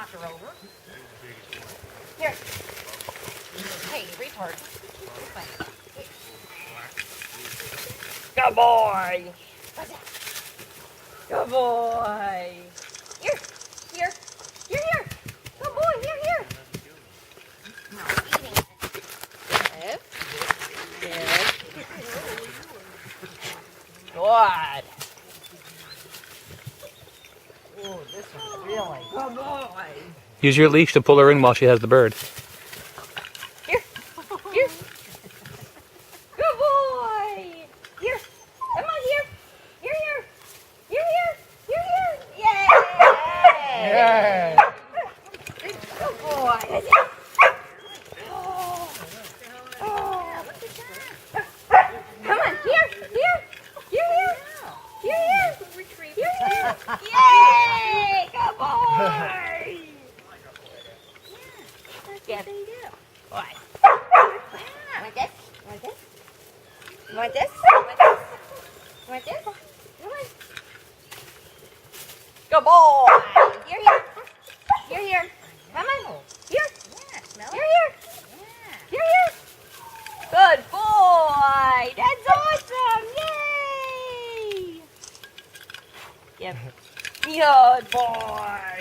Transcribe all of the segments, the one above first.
knocked her over. Here. Hey, retard. Good boy. Good boy. Here. Here. Here, here. Good boy. Here, here. No, eating it. Good. Good. Good. Oh, this one's really good boy. Use your leash to pull her in while she has the bird. Here. Here. Good boy. Here. Come on, here. Here, here. Here, here. Here, here. Yay. Yeah. Good boy. Oh. Oh. Come on, here. Here. Here, here. Here, here. Here, here. Yay. Good boy. Yes. Boy. Want this? Want this? Want this? Want this? Want this? Come on. Good boy. Here, here. Here, here. Come on. Here. Here, here. Here, here. Good boy. That's awesome. Yay. Yep. Good boy.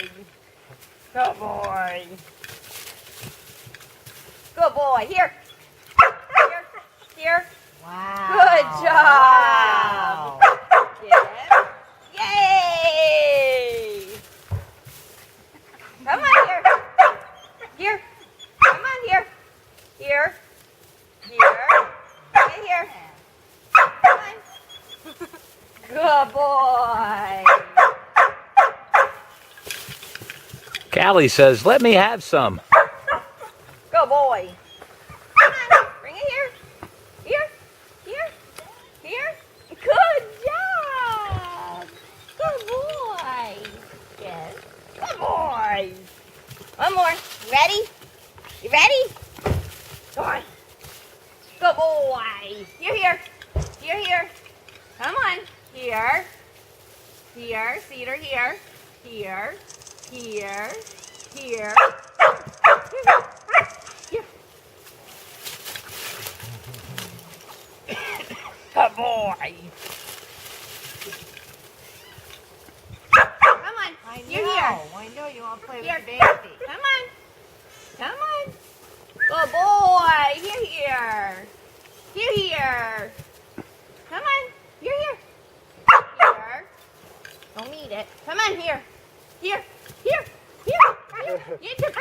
Good boy. Good boy. Here. Here. Here. Wow. Good job. Wow. Yes. Yay. Come on here. Here. Come on here. Here. Here. Stay here. Come on. Good boy. Callie says, "Let me have some." Good boy. Come on. Bring it here. Here. Here. Here. Good job. Good boy. Yes. Good boy. One more. You ready? You ready? Go on. Good boy. Here, here. Here, here. Come on. Here. Here. Cedar here. Here. Here. Here. Here. Good boy. Come on. You're here. I know you want to play Here. with the baby. Come on. Come on. Good boy. Here, here. Here, here. Come on. Here, here. Here. Don't eat it. Come on, here. Here. Here. Here. Here. You took